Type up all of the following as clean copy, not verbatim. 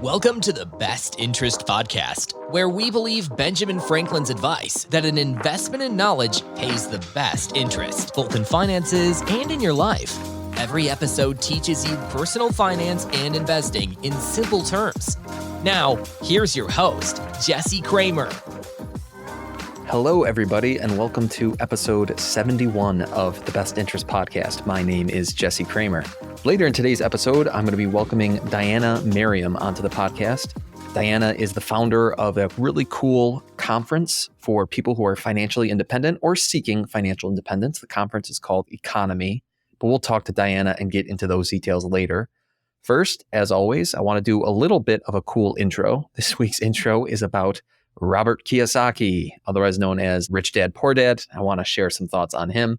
Welcome to the Best Interest Podcast, where we believe Benjamin Franklin's advice that an investment in knowledge pays the best interest, both in finances and in your life. Every episode teaches you personal finance and investing in simple terms. Now, here's your host, Jesse Kramer. Hello, everybody, and welcome to episode 71 of the Best Interest Podcast. My name is Jesse Kramer. Later in today's episode, I'm going to be welcoming Diania Merriam onto the podcast. Diania is the founder of a really cool conference for people who are financially independent or seeking financial independence. The conference is called EconoMe, but we'll talk to Diania and get into those details later. First, as always, I want to do a little bit of a cool intro. This week's intro is about Robert Kiyosaki, otherwise known as Rich Dad, Poor Dad. I want to share some thoughts on him.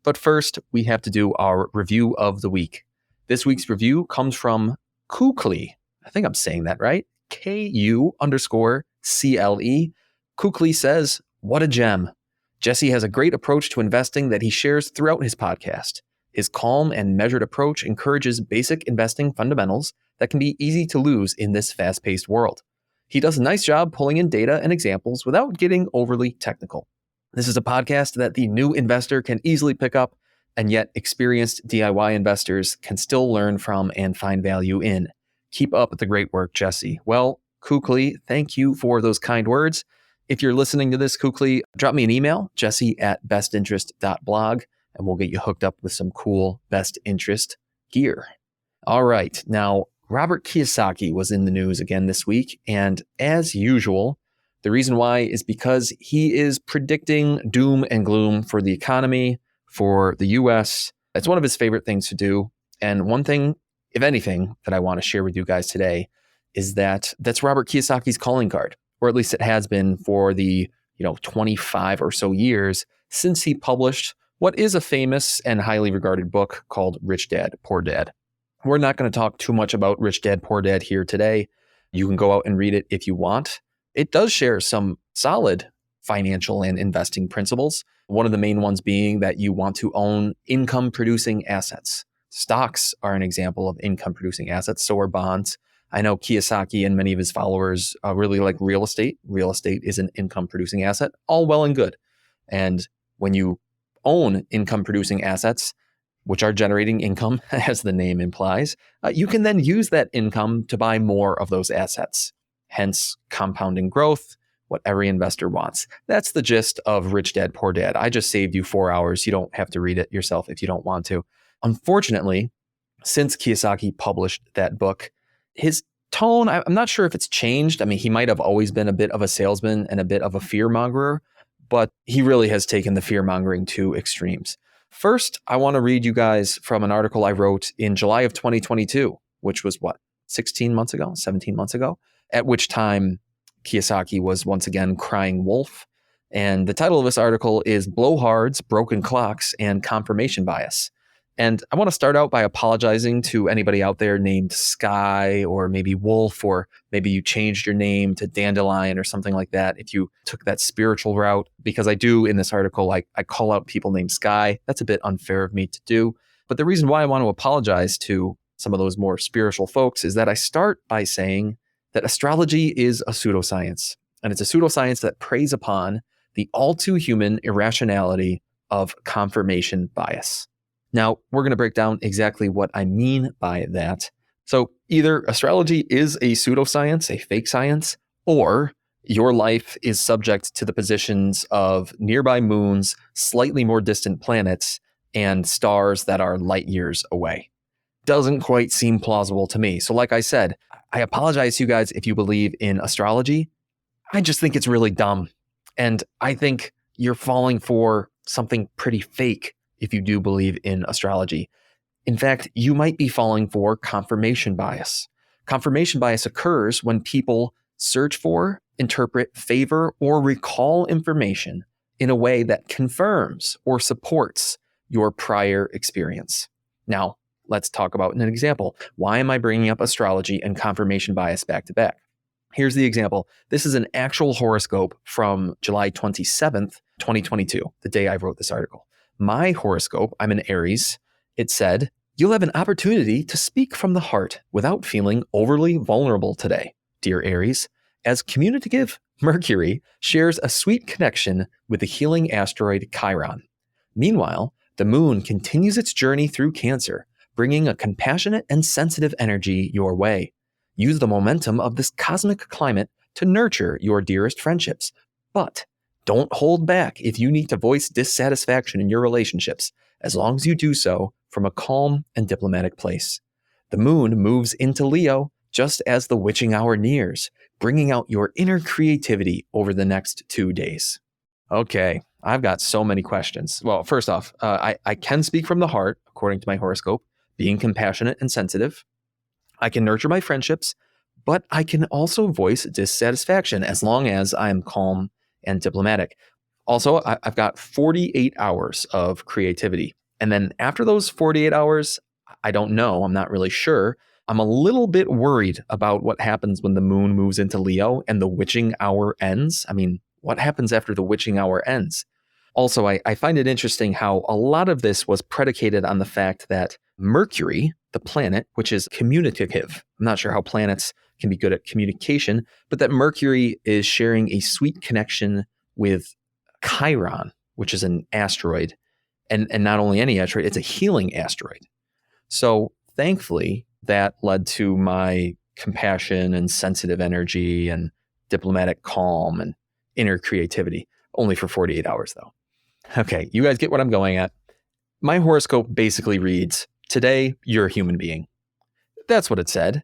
But first, we have to do our review of the week. This week's review comes from Kukli. I think I'm saying that right. KU_CLE. Kukli says, "What a gem. Jesse has a great approach to investing that he shares throughout his podcast. His calm and measured approach encourages basic investing fundamentals that can be easy to lose in this fast-paced world. He does a nice job pulling in data and examples without getting overly technical. This is a podcast that the new investor can easily pick up, and yet experienced DIY investors can still learn from and find value in. Keep up the great work, Jesse." Well, Kukli, thank you for those kind words. If you're listening to this, Kukli, drop me an email, jesse@bestinterest.blog, and we'll get you hooked up with some cool best interest gear. All right, now, Robert Kiyosaki was in the news again this week, and as usual, the reason why is because he is predicting doom and gloom for the economy, for the US. It's one of his favorite things to do, and one thing, if anything, that I want to share with you guys today is that that's Robert Kiyosaki's calling card, or at least it has been for the 25 or so years since he published what is a famous and highly regarded book called Rich Dad, Poor Dad. We're not going to talk too much about Rich Dad, Poor Dad here today. You can go out and read it if you want. It does share some solid financial and investing principles. One of the main ones being that you want to own income-producing assets. Stocks are an example of income-producing assets, so are bonds. I know Kiyosaki and many of his followers really like real estate. Real estate is an income-producing asset, all well and good. And when you own income-producing assets, which are generating income, as the name implies, you can then use that income to buy more of those assets. Hence, compounding growth, what every investor wants. That's the gist of Rich Dad, Poor Dad. I just saved you 4 hours. You don't have to read it yourself if you don't want to. Unfortunately, since Kiyosaki published that book, his tone, I'm not sure if it's changed. I mean, he might have always been a bit of a salesman and a bit of a fear-mongerer, but he really has taken the fear-mongering to extremes. First, I want to read you guys from an article I wrote in July of 2022, which was 17 months ago, at which time Kiyosaki was once again crying wolf. And the title of this article is "Blowhards, Broken Clocks, and Confirmation Bias." And I want to start out by apologizing to anybody out there named Sky or maybe Wolf, or maybe you changed your name to Dandelion or something like that if you took that spiritual route, because I do in this article, I call out people named Sky. That's a bit unfair of me to do. But the reason why I want to apologize to some of those more spiritual folks is that I start by saying that astrology is a pseudoscience, and it's a pseudoscience that preys upon the all too human irrationality of confirmation bias. Now, we're going to break down exactly what I mean by that. So either astrology is a pseudoscience, a fake science, or your life is subject to the positions of nearby moons, slightly more distant planets, and stars that are light years away. Doesn't quite seem plausible to me. So like I said, I apologize to you guys if you believe in astrology. I just think it's really dumb. And I think you're falling for something pretty fake if you do believe in astrology. In fact, you might be falling for confirmation bias. Confirmation bias occurs when people search for, interpret, favor, or recall information in a way that confirms or supports your prior experience. Now, let's talk about an example. Why am I bringing up astrology and confirmation bias back to back? Here's the example. This is an actual horoscope from July 27th, 2022, the day I wrote this article. My horoscope, I'm an Aries. It said, You'll have an opportunity to speak from the heart without feeling overly vulnerable today, dear Aries, as communicative Mercury shares a sweet connection with the healing asteroid Chiron. Meanwhile, the moon continues its journey through Cancer, bringing a compassionate and sensitive energy your way. Use the momentum of this cosmic climate to nurture your dearest friendships, but don't hold back if you need to voice dissatisfaction in your relationships, as long as you do so from a calm and diplomatic place. The moon moves into Leo just as the witching hour nears, bringing out your inner creativity over the next 2 days. Okay, I've got so many questions. Well, first off, I can speak from the heart, according to my horoscope, being compassionate and sensitive. I can nurture my friendships, but I can also voice dissatisfaction as long as I'm calm and diplomatic. Also, I've got 48 hours of creativity. And then after those 48 hours, I don't know, I'm not really sure. I'm a little bit worried about what happens when the moon moves into Leo and the witching hour ends. I mean, what happens after the witching hour ends? Also, I find it interesting how a lot of this was predicated on the fact that Mercury, the planet, which is communicative, I'm not sure how planets can be good at communication, but that Mercury is sharing a sweet connection with Chiron, which is an asteroid. And not only any asteroid, it's a healing asteroid. So thankfully, that led to my compassion and sensitive energy and diplomatic calm and inner creativity, only for 48 hours though. Okay, you guys get what I'm going at. My horoscope basically reads, today you're a human being. That's what it said.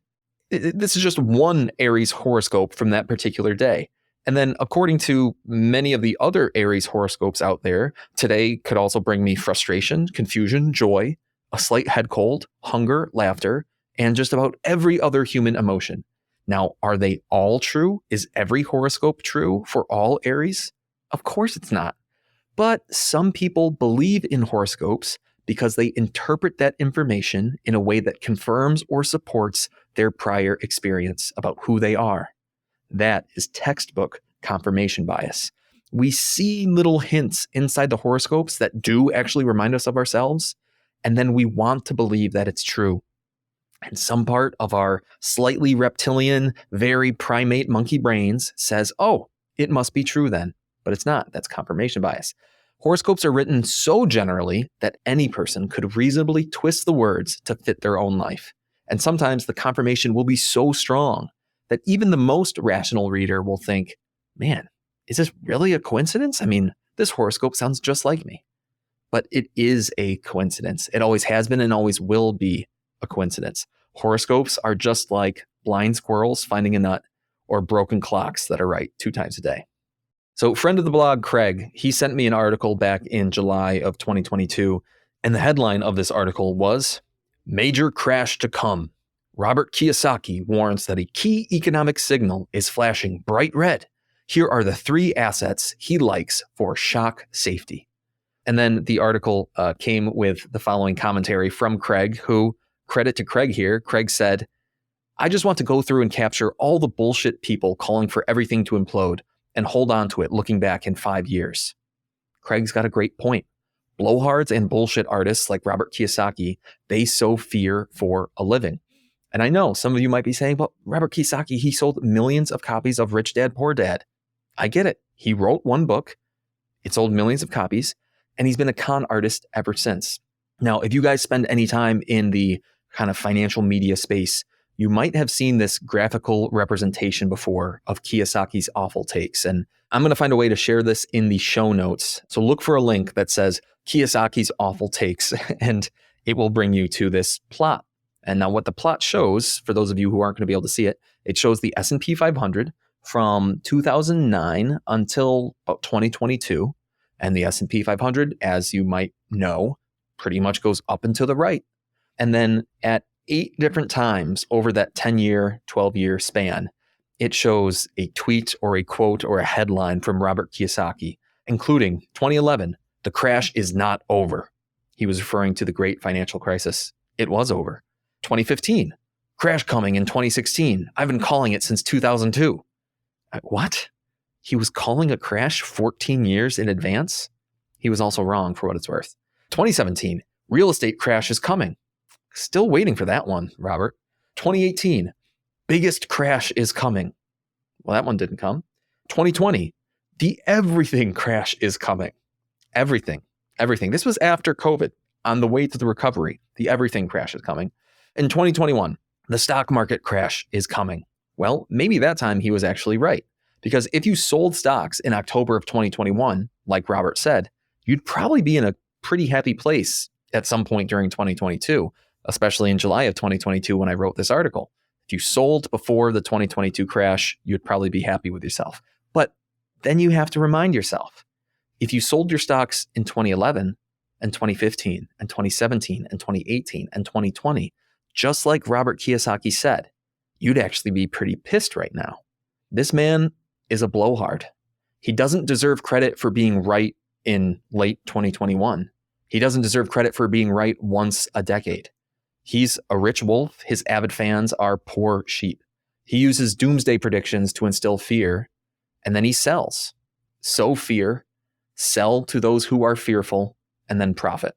This is just one Aries horoscope from that particular day. And then according to many of the other Aries horoscopes out there, today could also bring me frustration, confusion, joy, a slight head cold, hunger, laughter, and just about every other human emotion. Now, are they all true? Is every horoscope true for all Aries? Of course it's not. But some people believe in horoscopes because they interpret that information in a way that confirms or supports their prior experience about who they are. That is textbook confirmation bias. We see little hints inside the horoscopes that do actually remind us of ourselves, and then we want to believe that it's true. And some part of our slightly reptilian, very primate monkey brains says, oh, it must be true then. But it's not. That's confirmation bias. Horoscopes are written so generally that any person could reasonably twist the words to fit their own life. And sometimes the confirmation will be so strong that even the most rational reader will think, man, is this really a coincidence? I mean, this horoscope sounds just like me. But it is a coincidence. It always has been and always will be a coincidence. Horoscopes are just like blind squirrels finding a nut or broken clocks that are right 2 times a day. So friend of the blog, Craig, he sent me an article back in July of 2022. And the headline of this article was, Major Crash to Come. Robert Kiyosaki warns that a key economic signal is flashing bright red. Here are the 3 assets he likes for shock safety. And then the article came with the following commentary from Craig, who, credit to Craig here, Craig said, I just want to go through and capture all the bullshit people calling for everything to implode and hold on to it looking back in 5 years. Craig's got a great point. Blowhards and bullshit artists like Robert Kiyosaki, they sow fear for a living. And I know some of you might be saying, well, Robert Kiyosaki, he sold millions of copies of Rich Dad, Poor Dad. I get it. He wrote one book. It sold millions of copies. And he's been a con artist ever since. Now, if you guys spend any time in the kind of financial media space, you might have seen this graphical representation before of Kiyosaki's awful takes. And I'm going to find a way to share this in the show notes. So look for a link that says Kiyosaki's awful takes, and it will bring you to this plot. And now what the plot shows, for those of you who aren't going to be able to see it, it shows the S&P 500 from 2009 until about 2022. And the S&P 500, as you might know, pretty much goes up and to the right. And then at 8 different times over that 10-year, 12-year span, it shows a tweet or a quote or a headline from Robert Kiyosaki, including 2011, the crash is not over. He was referring to the great financial crisis. It was over. 2015, crash coming in 2016. I've been calling it since 2002. What? He was calling a crash 14 years in advance? He was also wrong for what it's worth. 2017, real estate crash is coming. Still waiting for that one, Robert. 2018, biggest crash is coming. Well, that one didn't come. 2020, the everything crash is coming. Everything. This was after COVID, on the way to the recovery. The everything crash is coming. In 2021, the stock market crash is coming. Well, maybe that time he was actually right. Because if you sold stocks in October of 2021, like Robert said, you'd probably be in a pretty happy place at some point during 2022, especially in July of 2022 when I wrote this article. If you sold before the 2022 crash, you'd probably be happy with yourself. But then you have to remind yourself, if you sold your stocks in 2011 and 2015 and 2017 and 2018 and 2020, just like Robert Kiyosaki said, you'd actually be pretty pissed right now. This man is a blowhard. He doesn't deserve credit for being right in late 2021. He doesn't deserve credit for being right once a decade. He's a rich wolf. His avid fans are poor sheep. He uses doomsday predictions to instill fear, and then he sells. Sow fear, sell to those who are fearful, and then profit.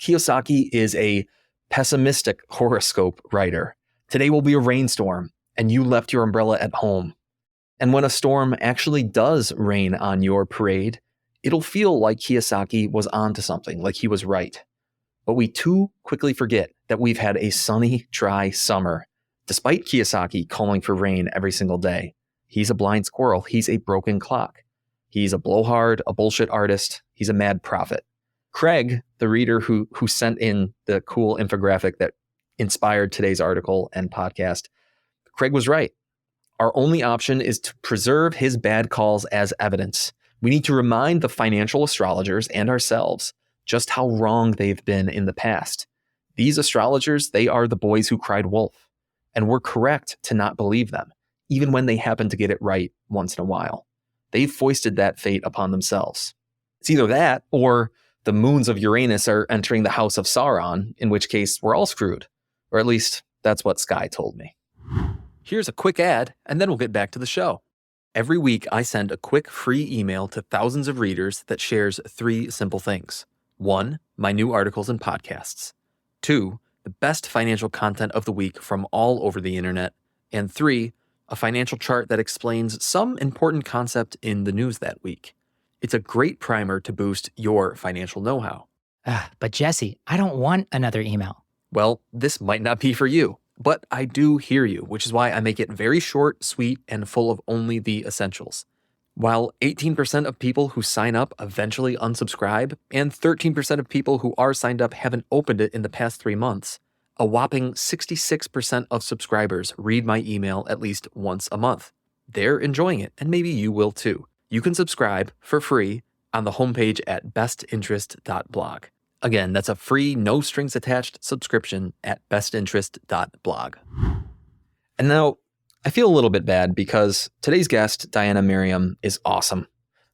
Kiyosaki is a pessimistic horoscope writer. Today will be a rainstorm, and you left your umbrella at home. And when a storm actually does rain on your parade, it'll feel like Kiyosaki was onto something, like he was right. But we too quickly forget that we've had a sunny, dry summer, despite Kiyosaki calling for rain every single day. He's a blind squirrel. He's a broken clock. He's a blowhard, a bullshit artist. He's a mad prophet. Craig, the reader who sent in the cool infographic that inspired today's article and podcast, Craig was right. Our only option is to preserve his bad calls as evidence. We need to remind the financial astrologers and ourselves just how wrong they've been in the past. These astrologers, they are the boys who cried wolf, and we're correct to not believe them, even when they happen to get it right once in a while. They've foisted that fate upon themselves. It's either that or the moons of Uranus are entering the house of Sauron, in which case we're all screwed. Or at least that's what Sky told me. Here's a quick ad, and then we'll get back to the show. Every week, I send a quick free email to thousands of readers that shares 3 simple things. 1, my new articles and podcasts. 2, the best financial content of the week from all over the internet. And 3, a financial chart that explains some important concept in the news that week. It's a great primer to boost your financial know-how. But Jesse, I don't want another email. Well, this might not be for you, but I do hear you, which is why I make it very short, sweet, and full of only the essentials. While 18% of people who sign up eventually unsubscribe, and 13% of people who are signed up haven't opened it in the past 3 months, a whopping 66% of subscribers read my email at least once a month. They're enjoying it, and maybe you will too. You can subscribe for free on the homepage at bestinterest.blog. Again, that's a free, no-strings-attached subscription at bestinterest.blog. And now, I feel a little bit bad because today's guest, Diania Merriam, is awesome.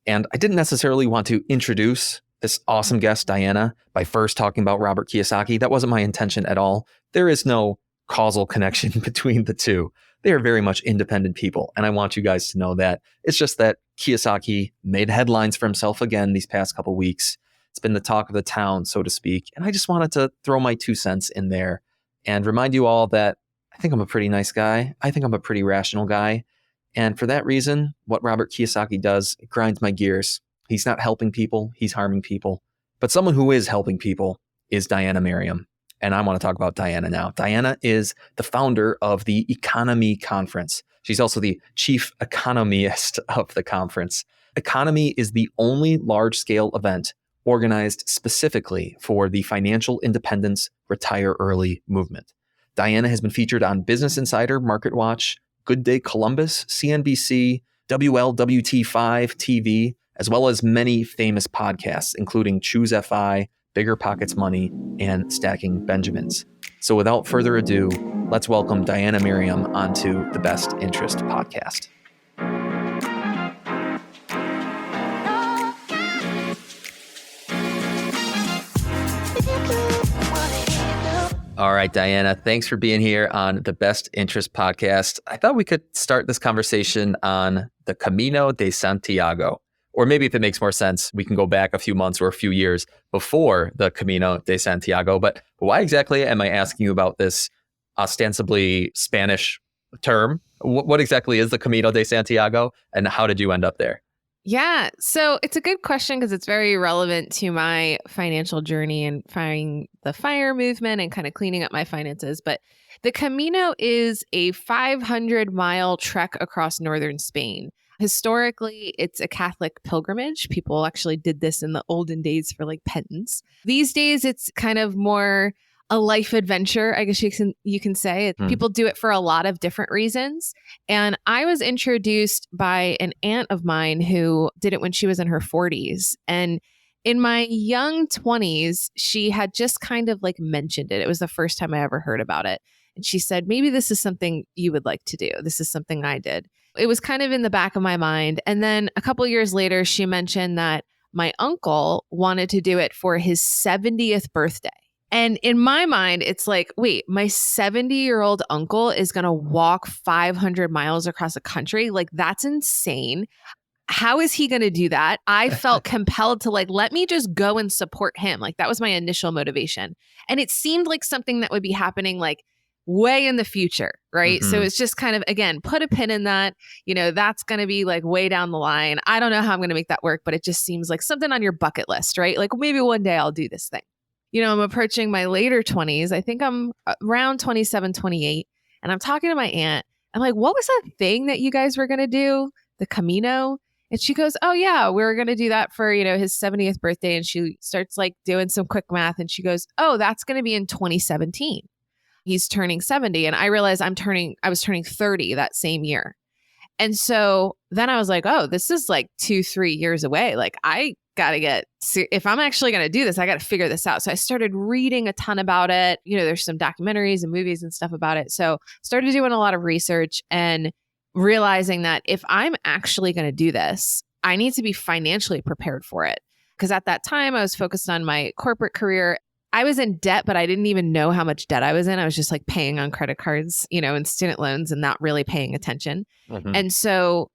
And I didn't necessarily want to introduce this awesome guest, Diania, by first talking about Robert Kiyosaki. That wasn't my intention at all. There is no causal connection between the two. They are very much independent people, and I want you guys to know that. It's just that Kiyosaki made headlines for himself again these past couple weeks. It's been the talk of the town, so to speak, and I just wanted to throw my 2 cents in there and remind you all that I think I'm a pretty nice guy. I think I'm a pretty rational guy, and for that reason, what Robert Kiyosaki does, it grinds my gears. He's not helping people, he's harming people, but someone who is helping people is Diania Merriam. And I want to talk about Diania now. Diania is the founder of the EconoMe Conference. She's also the chief economist of the conference. EconoMe is the only large-scale event organized specifically for the financial independence retire early movement. Diania has been featured on Business Insider, MarketWatch, Good Day Columbus, CNBC, WLWT5 TV, as well as many famous podcasts, including CoastFI, Bigger Pockets Money, and Stacking Benjamins. So without further ado, let's welcome Diania Merriam onto the Best Interest podcast. All right, Diania, thanks for being here on the Best Interest podcast. I thought we could start this conversation on the Camino de Santiago, Or maybe if it makes more sense, we can go back a few months or a few years before the Camino de Santiago. But why exactly am I asking you about this ostensibly Spanish term? What exactly is the Camino de Santiago, and how did you end up there? Yeah, so it's a good question because it's very relevant to my financial journey and finding the FIRE movement and kind of cleaning up my finances. But the Camino is a 500-mile trek across northern Spain. Historically, it's a Catholic pilgrimage. People actually did this in the olden days for like penance. These days, it's kind of more a life adventure, I guess you can say. People do it for a lot of different reasons. And I was introduced by an aunt of mine who did it when she was in her 40s. And in my young 20s, she had just kind of like mentioned it. It was the first time I ever heard about it. And she said, maybe this is something you would like to do. This is something I did. It was kind of in the back of my mind. And then a couple years later, she mentioned that my uncle wanted to do it for his 70th birthday. And in my mind, it's like, wait, my 70-year-old uncle is going to walk 500 miles across the country? Like, that's insane. How is he going to do that? I felt compelled to like, let me just go and support him. Like, that was my initial motivation. And it seemed like something that would be happening like way in the future, right? So it's just kind of, again, put a pin in that. That's going to be like way down the line. I don't know how I'm going to make that work, but it just seems like something on your bucket list, right? Like maybe one day I'll do this thing. I'm approaching my later 20s. I think I'm around 27, 28. And I'm talking to my aunt. I'm like, what was that thing that you guys were going to do? The Camino? And she goes, oh yeah, we were going to do that for, his 70th birthday. And she starts like doing some quick math. And she goes, oh, that's going to be in 2017. He's turning 70. And I realized I was turning 30 that same year. And so then I was like, oh, this is like 2-3 years away. Like I got to if I'm actually going to do this, I got to figure this out. So I started reading a ton about it. There's some documentaries and movies and stuff about it. So started doing a lot of research and realizing that if I'm actually going to do this, I need to be financially prepared for it. Because at that time I was focused on my corporate career. I was in debt, but I didn't even know how much debt I was in. I was just like paying on credit cards, and student loans and not really paying attention. And so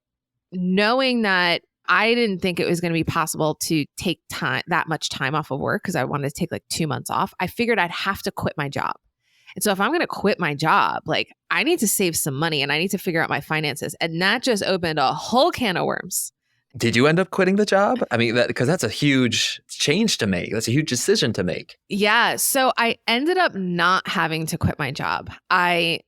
knowing that I didn't think it was going to be possible to take that much time off of work because I wanted to take like 2 months off, I figured I'd have to quit my job. And so if I'm going to quit my job, like I need to save some money and I need to figure out my finances. And that just opened a whole can of worms. Did you end up quitting the job? I mean, because that's a huge change to make. That's a huge decision to make. Yeah. So I ended up not having to quit my job. I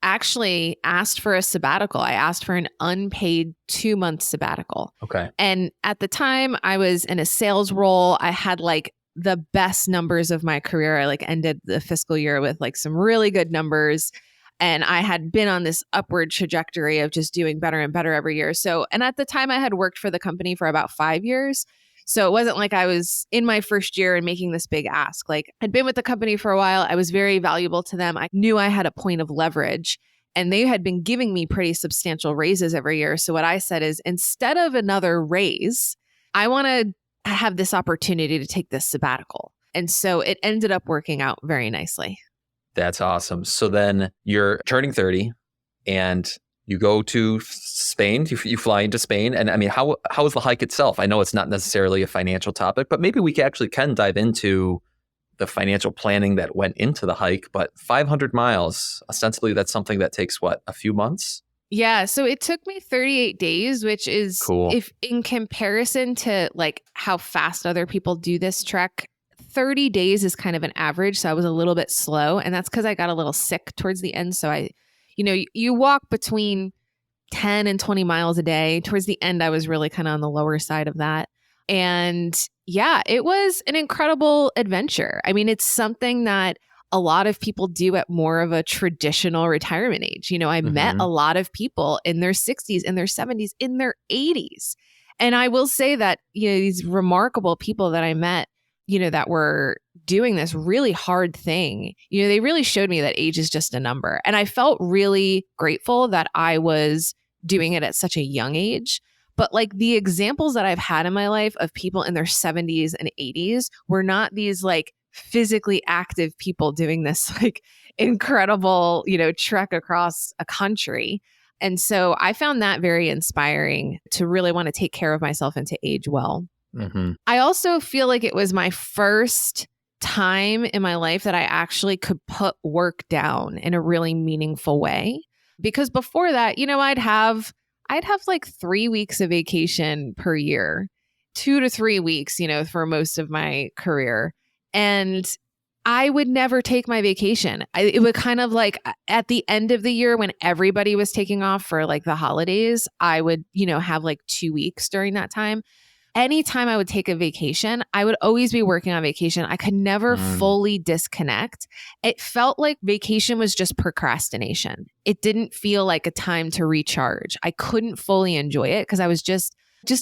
actually asked for a sabbatical. I asked for an unpaid 2-month sabbatical. Okay. And at the time I was in a sales role. I had like the best numbers of my career. I like ended the fiscal year with like some really good numbers. And I had been on this upward trajectory of just doing better and better every year. So, and at the time I had worked for the company for about 5 years. So it wasn't like I was in my first year and making this big ask. Like I'd been with the company for a while. I was very valuable to them. I knew I had a point of leverage and they had been giving me pretty substantial raises every year. So what I said is instead of another raise, I want to have this opportunity to take this sabbatical. And so it ended up working out very nicely. That's awesome. So then you're turning 30 and you go to Spain, you fly into Spain. And I mean, how is the hike itself? I know it's not necessarily a financial topic, but maybe we actually can dive into the financial planning that went into the hike. But 500 miles, ostensibly, that's something that takes what, a few months? Yeah. So it took me 38 days, which is cool. If in comparison to like how fast other people do this trek, 30 days is kind of an average. So I was a little bit slow. And that's because I got a little sick towards the end. So you walk between 10 and 20 miles a day. Towards the end, I was really kind of on the lower side of that. And yeah, it was an incredible adventure. I mean, it's something that a lot of people do at more of a traditional retirement age. I met a lot of people in their 60s, in their 70s, in their 80s. And I will say that, these remarkable people that I met, that were doing this really hard thing, they really showed me that age is just a number. And I felt really grateful that I was doing it at such a young age. But like the examples that I've had in my life of people in their 70s and 80s were not these like physically active people doing this like incredible, trek across a country. And so I found that very inspiring to really want to take care of myself and to age well. Mm-hmm. I also feel like it was my first time in my life that I actually could put work down in a really meaningful way. Because before that, I'd have like 3 weeks of vacation per year, 2 to 3 weeks, for most of my career. And I would never take my vacation. It would kind of like at the end of the year when everybody was taking off for like the holidays, I would, have like 2 weeks during that time. Anytime I would take a vacation, I would always be working on vacation. I could never fully disconnect. It felt like vacation was just procrastination. It didn't feel like a time to recharge. I couldn't fully enjoy it because I was just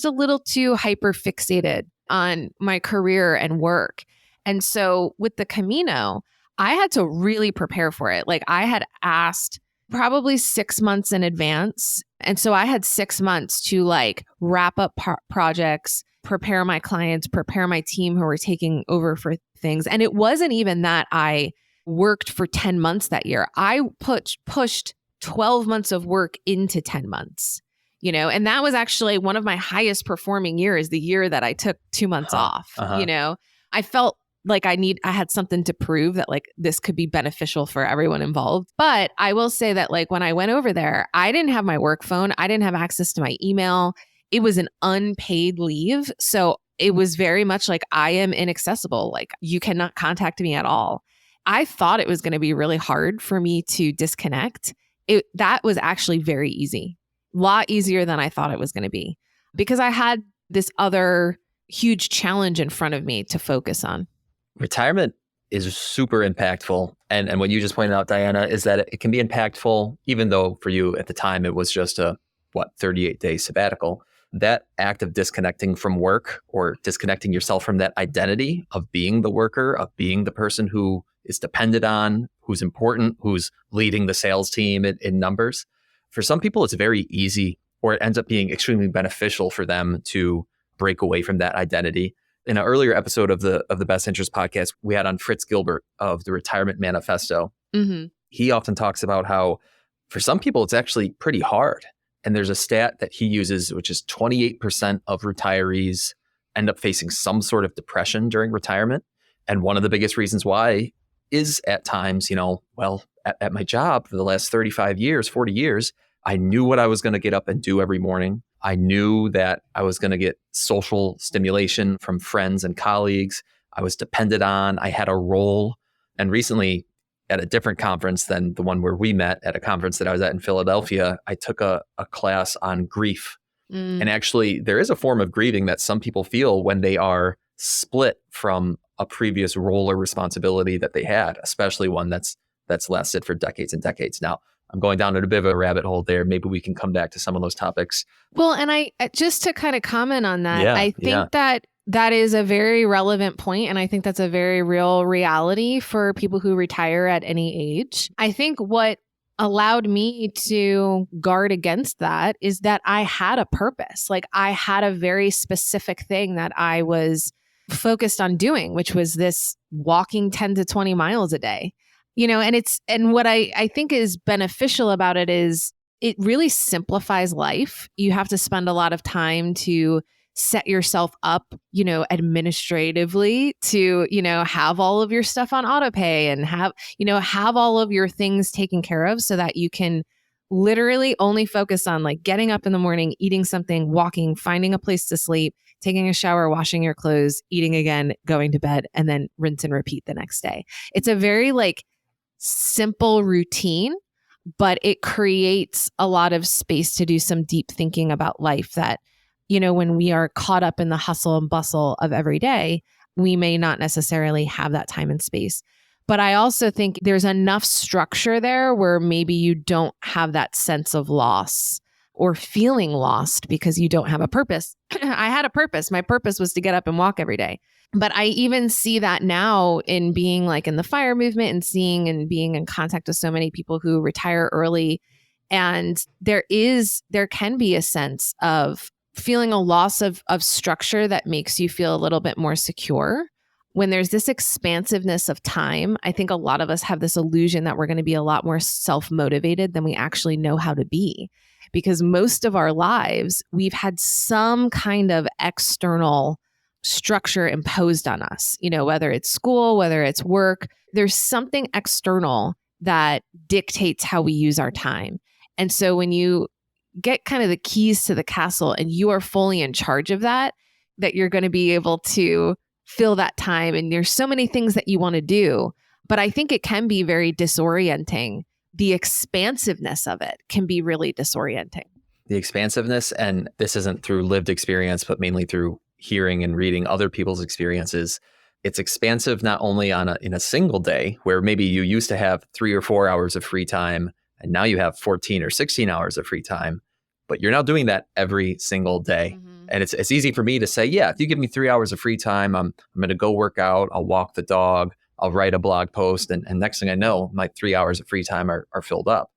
a little too hyper fixated on my career and work. And so with the Camino, I had to really prepare for it. Like I had asked probably 6 months in advance. And so I had 6 months to like wrap up projects, prepare my clients, prepare my team who were taking over for things. And it wasn't even that I worked for 10 months that year. I pushed 12 months of work into 10 months, and that was actually one of my highest performing years, the year that I took 2 months off, I felt like I had something to prove that like this could be beneficial for everyone involved. But I will say that like when I went over there, I didn't have my work phone. I didn't have access to my email. It was an unpaid leave. So it was very much like I am inaccessible. Like you cannot contact me at all. I thought it was going to be really hard for me to disconnect. That was actually very easy. A lot easier than I thought it was going to be because I had this other huge challenge in front of me to focus on. Retirement is super impactful. And what you just pointed out, Diana, is that it can be impactful, even though for you at the time, it was just a 38-day sabbatical. That act of disconnecting from work or disconnecting yourself from that identity of being the worker, of being the person who is depended on, who's important, who's leading the sales team in numbers. For some people, it's very easy, or it ends up being extremely beneficial for them to break away from that identity. In an earlier episode of the Best Interest podcast, we had on Fritz Gilbert of the Retirement Manifesto. Mm-hmm. He often talks about how for some people, it's actually pretty hard. And there's a stat that he uses, which is 28% of retirees end up facing some sort of depression during retirement. And one of the biggest reasons why is at times, at my job for the last 35 years, 40 years, I knew what I was going to get up and do every morning. I knew that I was going to get social stimulation from friends and colleagues. I was depended on. I had a role. And recently, at a different conference than the one where we met, at a conference that I was at in Philadelphia, I took a class on grief. And actually, there is a form of grieving that some people feel when they are split from a previous role or responsibility that they had, especially one that's lasted for decades and decades. Now, I'm going down a bit of a rabbit hole there. Maybe we can come back to some of those topics. Well, and I just to kind of comment on that, I think that is a very relevant point, and I think that's a very real reality for people who retire at any age. I think what allowed me to guard against that is that I had a purpose. Like I had a very specific thing that I was focused on doing, which was this walking 10 to 20 miles a day. And what I think is beneficial about it is it really simplifies life. You have to spend a lot of time to set yourself up, administratively to, have all of your stuff on autopay and have all of your things taken care of so that you can literally only focus on like getting up in the morning, eating something, walking, finding a place to sleep, taking a shower, washing your clothes, eating again, going to bed, and then rinse and repeat the next day. It's a very simple routine, but it creates a lot of space to do some deep thinking about life that, when we are caught up in the hustle and bustle of every day, we may not necessarily have that time and space. But I also think there's enough structure there where maybe you don't have that sense of loss or feeling lost because you don't have a purpose. I had a purpose. My purpose was to get up and walk every day. But I even see that now in being in the FIRE movement and seeing and being in contact with so many people who retire early. And there can be a sense of feeling a loss of structure that makes you feel a little bit more secure. when there's this expansiveness of time, I think a lot of us have this illusion that we're going to be a lot more self-motivated than we actually know how to be. Because most of our lives, we've had some kind of external structure imposed on us, whether it's school, whether it's work, there's something external that dictates how we use our time. And so when you get kind of the keys to the castle and you are fully in charge of that you're going to be able to fill that time. And there's so many things that you want to do, but I think it can be very disorienting. The expansiveness of it can be really disorienting. The expansiveness, and this isn't through lived experience, but mainly through hearing and reading other people's experiences. It's expansive not only in a single day, where maybe you used to have 3 or 4 hours of free time, and now you have 14 or 16 hours of free time, but you're now doing that every single day. Mm-hmm. And it's easy for me to say, yeah, if you give me 3 hours of free time, I'm going to go work out, I'll walk the dog, I'll write a blog post, and next thing I know, my 3 hours of free time are filled up.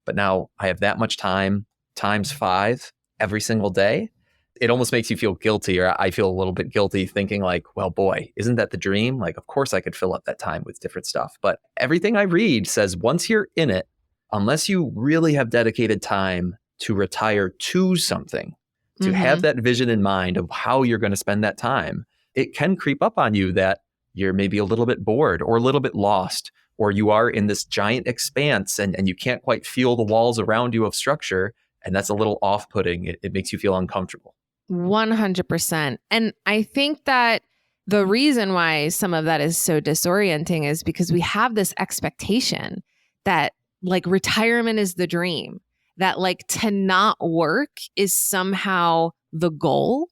But now I have that much time times 5 every single day. It almost makes you feel guilty, or I feel a little bit guilty thinking like, well, boy, isn't that the dream? Like, of course I could fill up that time with different stuff. But everything I read says once you're in it, unless you really have dedicated time to retire to something, to have that vision in mind of how you're going to spend that time, it can creep up on you that you're maybe a little bit bored or a little bit lost, or you are in this giant expanse and you can't quite feel the walls around you of structure. And that's a little off-putting. It makes you feel uncomfortable. 100%. And I think that the reason why some of that is so disorienting is because we have this expectation that like retirement is the dream, that like to not work is somehow the goal.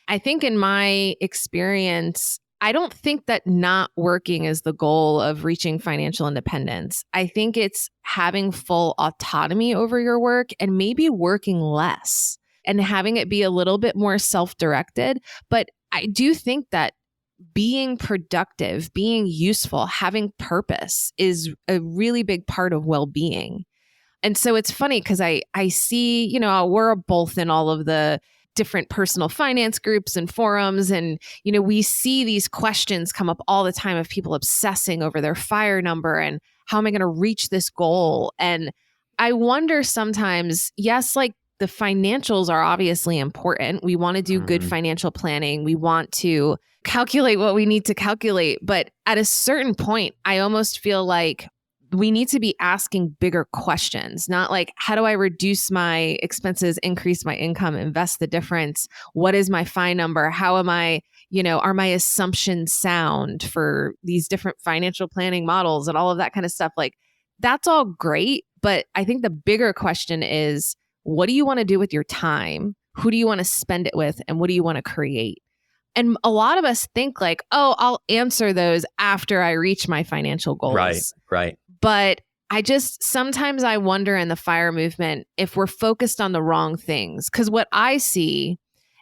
I think in my experience, I don't think that not working is the goal of reaching financial independence. I think it's having full autonomy over your work and maybe working less and having it be a little bit more self-directed. But I do think that being productive, being useful, having purpose is a really big part of well-being. And so it's funny because I see, we're both in all of the different personal finance groups and forums. And, we see these questions come up all the time of people obsessing over their FIRE number and how am I going to reach this goal? And I wonder sometimes, yes, like the financials are obviously important. We want to do good financial planning. We want to calculate what we need to calculate. But at a certain point, I almost feel like we need to be asking bigger questions, not like, how do I reduce my expenses, increase my income, invest the difference? What is my FI number? How am I, are my assumptions sound for these different financial planning models and all of that kind of stuff? Like, that's all great. But I think the bigger question is, what do you want to do with your time? Who do you want to spend it with? And what do you want to create? And a lot of us think like, oh, I'll answer those after I reach my financial goals. Right. But sometimes I wonder in the FIRE movement if we're focused on the wrong things. Because what I see,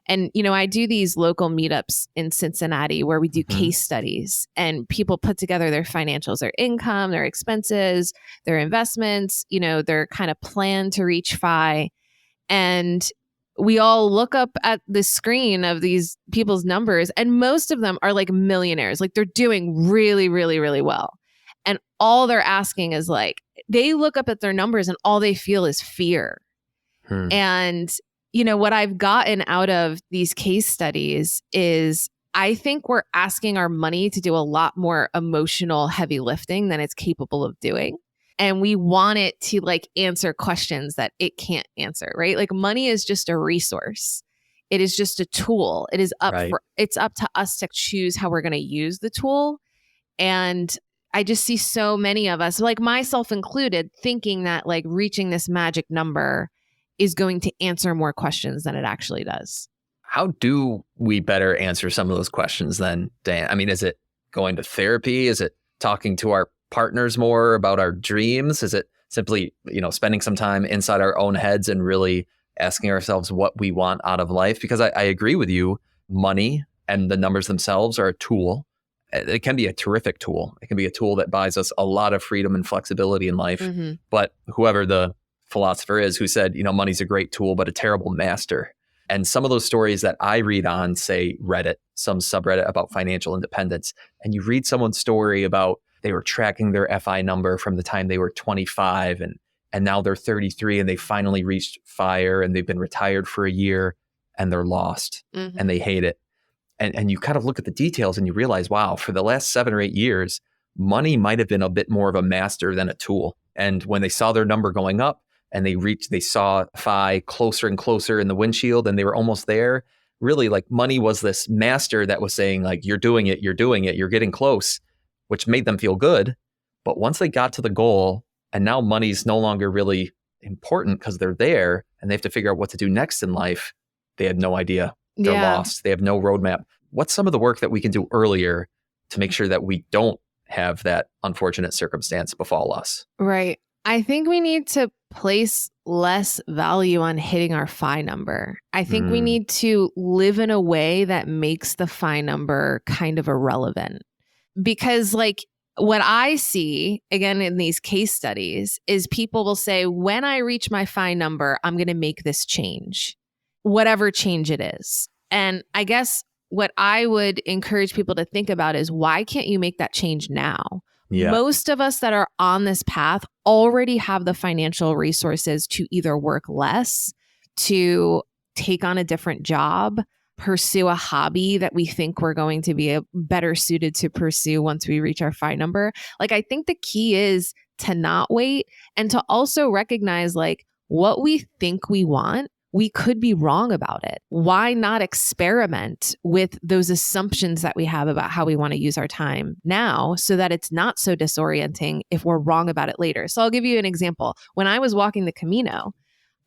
and I do these local meetups in Cincinnati where we do case studies and people put together their financials, their income, their expenses, their investments, their kind of plan to reach FI. And we all look up at the screen of these people's numbers and most of them are like millionaires. Like they're doing really, really, really well. And all they're asking is like, they look up at their numbers and all they feel is fear. And, what I've gotten out of these case studies is I think we're asking our money to do a lot more emotional heavy lifting than it's capable of doing. And we want it to like answer questions that it can't answer, right? Like money is just a resource. It is just a tool. It is it's up to us to choose how we're going to use the tool. And I just see so many of us, like myself included, thinking that like reaching this magic number is going to answer more questions than it actually does. How do we better answer some of those questions then, Dan? I mean, is it going to therapy? Is it talking to our partners more about our dreams? Is it simply, spending some time inside our own heads and really asking ourselves what we want out of life? Because I agree with you, money and the numbers themselves are a tool. It can be a terrific tool. It can be a tool that buys us a lot of freedom and flexibility in life. But whoever the philosopher is who said, money's a great tool, but a terrible master. And some of those stories that I read on, say, Reddit, some subreddit about financial independence, and you read someone's story about they were tracking their FI number from the time they were 25 and now they're 33 and they finally reached FIRE and they've been retired for a year and they're lost and they hate it. And you kind of look at the details and you realize, wow, for the last 7 or 8 years, money might have been a bit more of a master than a tool. And when they saw their number going up and they saw FI closer and closer in the windshield and they were almost there, really like money was this master that was saying like, you're doing it, you're getting close, which made them feel good. But once they got to the goal and now money's no longer really important because they're there and they have to figure out what to do next in life, they had no idea. They're lost. They have no roadmap. What's some of the work that we can do earlier to make sure that we don't have that unfortunate circumstance befall us? Right. I think we need to place less value on hitting our FI number. I think we need to live in a way that makes the FI number kind of irrelevant. Because like what I see, again, in these case studies is people will say, when I reach my FI number, I'm going to make this change, whatever change it is. And I guess what I would encourage people to think about is, why can't you make that change now? Yeah. Most of us that are on this path already have the financial resources to either work less, to take on a different job, pursue a hobby that we think we're going to be better suited to pursue once we reach our FI number. Like, I think the key is to not wait and to also recognize like what we think we want, we could be wrong about it. Why not experiment with those assumptions that we have about how we want to use our time now so that it's not so disorienting if we're wrong about it later? So I'll give you an example. When I was walking the Camino,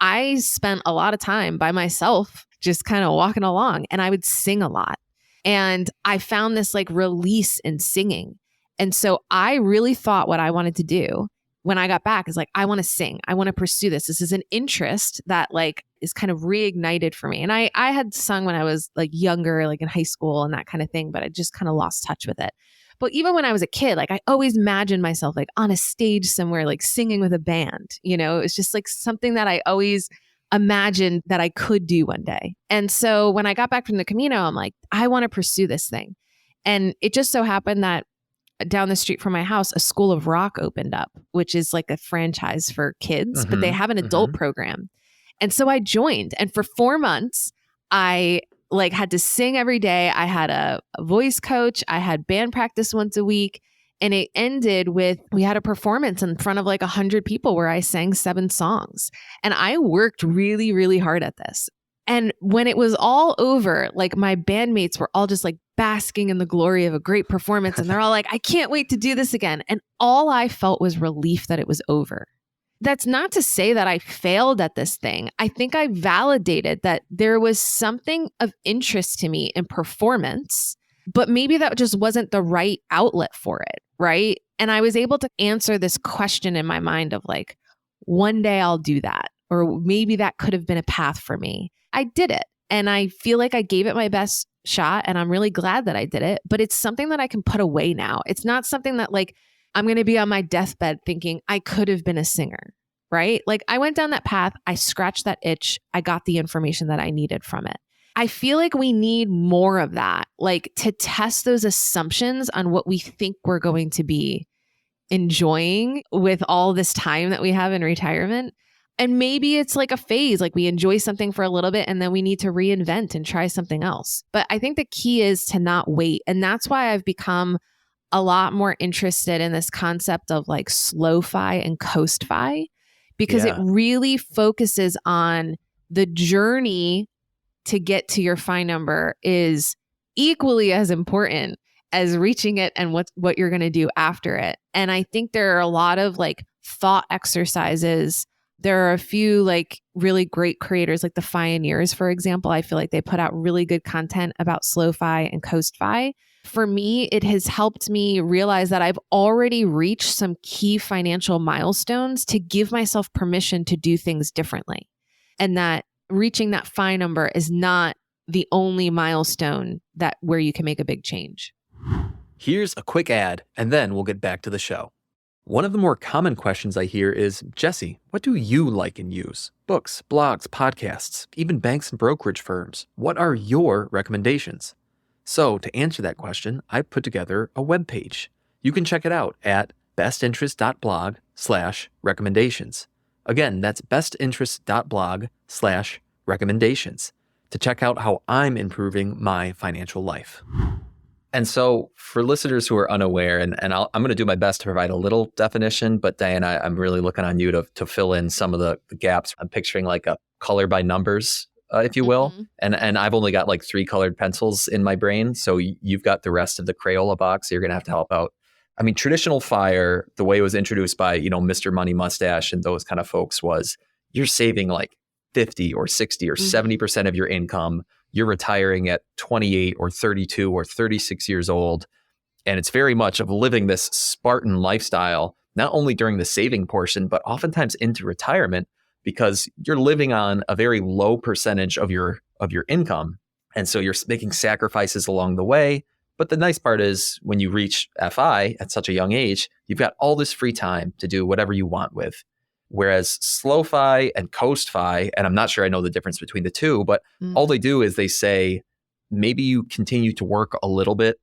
I spent a lot of time by myself just kind of walking along, and I would sing a lot. And I found this like release in singing. And so I really thought what I wanted to do when I got back is like, I want to sing. I want to pursue this. This is an interest that like is kind of reignited for me. And I had sung when I was like younger, like in high school and that kind of thing, but I just kind of lost touch with it. But even when I was a kid, like I always imagined myself like on a stage somewhere, like singing with a band, you know, it's just like something that I always imagined that I could do one day. And so when I got back from the Camino, I'm like, I want to pursue this thing. And it just so happened that down the street from my house, a School of Rock opened up, which is like a franchise for kids, but they have an adult program. And so I joined. And for 4 months, I like had to sing every day. I had a voice coach. I had band practice once a week. And it ended with, we had a performance in front of like 100 people where I sang 7 songs. And I worked really, really hard at this. And when it was all over, like my bandmates were all just like basking in the glory of a great performance. And they're all like, I can't wait to do this again. And all I felt was relief that it was over. That's not to say that I failed at this thing. I think I validated that there was something of interest to me in performance, but maybe that just wasn't the right outlet for it, right? And I was able to answer this question in my mind of like, one day I'll do that, or maybe that could have been a path for me. I did it. And I feel like I gave it my best shot, and I'm really glad that I did it, but it's something that I can put away now. It's not something that like, I'm going to be on my deathbed thinking I could have been a singer, right? Like I went down that path, I scratched that itch, I got the information that I needed from it. I feel like we need more of that, like to test those assumptions on what we think we're going to be enjoying with all this time that we have in retirement. And maybe it's like a phase, like we enjoy something for a little bit and then we need to reinvent and try something else. But I think the key is to not wait. And that's why I've become a lot more interested in this concept of like SlowFI and CoastFI, because it really focuses on the journey to get to your FI number is equally as important as reaching it and what you're going to do after it. And I think there are a lot of like thought exercises. There are a few like really great creators like the Pioneers, for example. I feel like they put out really good content about SlowFI and CoastFI. For me, it has helped me realize that I've already reached some key financial milestones to give myself permission to do things differently. And that reaching that FI number is not the only milestone where you can make a big change. Here's a quick ad, and then we'll get back to the show. One of the more common questions I hear is, Jesse, what do you like and use? Books, blogs, podcasts, even banks and brokerage firms. What are your recommendations? So to answer that question, I put together a webpage. You can check it out at bestinterest.blog/recommendations. Again, that's bestinterest.blog/recommendations to check out how I'm improving my financial life. And so for listeners who are unaware, and I'm going to do my best to provide a little definition, but Diana, I'm really looking on you to fill in some of the gaps. I'm picturing like a color by numbers, if you will. And I've only got like 3 colored pencils in my brain. So you've got the rest of the Crayola box. So you're going to have to help out. I mean, traditional FIRE, the way it was introduced by, Mr. Money Mustache and those kind of folks was you're saving like 50 or 60 or 70% of your income. You're retiring at 28 or 32 or 36 years old. And it's very much of living this Spartan lifestyle, not only during the saving portion, but oftentimes into retirement, because you're living on a very low percentage of your income. And so you're making sacrifices along the way. But the nice part is when you reach FI at such a young age, you've got all this free time to do whatever you want with. Whereas SlowFI and CoastFI, and I'm not sure I know the difference between the two, but all they do is they say, maybe you continue to work a little bit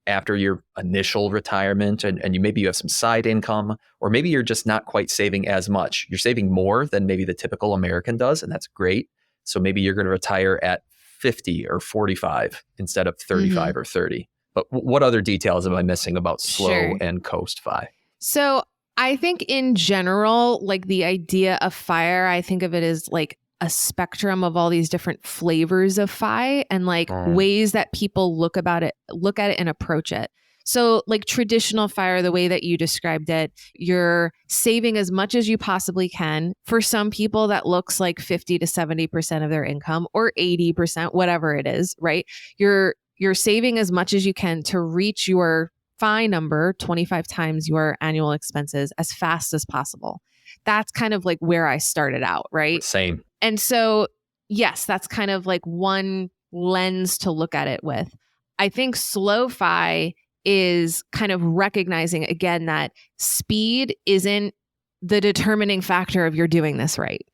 after your initial retirement and maybe you have some side income, or maybe you're just not quite saving as much. You're saving more than maybe the typical American does, and that's great. So maybe you're going to retire at 50 or 45 instead of 35 or 30. But what other details am I missing about Slow and CoastFI? So I think in general, like the idea of FIRE, I think of it as like a spectrum of all these different flavors of FI and like ways that people look at it and approach it. So like traditional FIRE, the way that you described it, you're saving as much as you possibly can. For some people, that looks like 50 to 70% of their income or 80%, whatever it is, right? You're saving as much as you can to reach your FI number, 25 times your annual expenses, as fast as possible. That's kind of like where I started out, right? Same. And so, yes, that's kind of like one lens to look at it with. I think SlowFi is kind of recognizing, again, that speed isn't the determining factor of you're doing this right.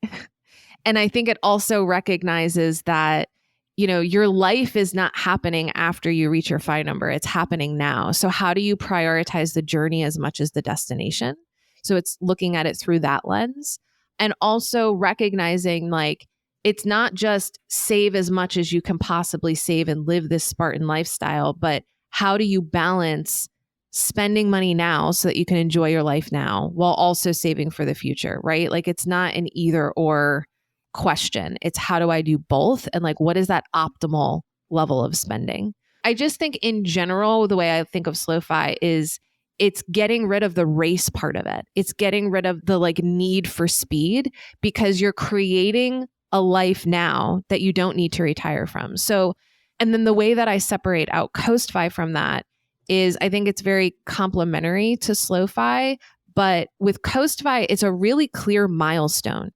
And I think it also recognizes that your life is not happening after you reach your FI number. It's happening now. So how do you prioritize the journey as much as the destination? So it's looking at it through that lens, and also recognizing like, it's not just save as much as you can possibly save and live this Spartan lifestyle, but how do you balance spending money now so that you can enjoy your life now while also saving for the future, right? Like it's not an either or question. It's how do I do both? And like, what is that optimal level of spending? I just think in general, the way I think of SlowFi is it's getting rid of the race part of it. It's getting rid of the like need for speed, because you're creating a life now that you don't need to retire from. So, and then the way that I separate out CoastFi from that is I think it's very complementary to SlowFi, but with CoastFi, it's a really clear milestone.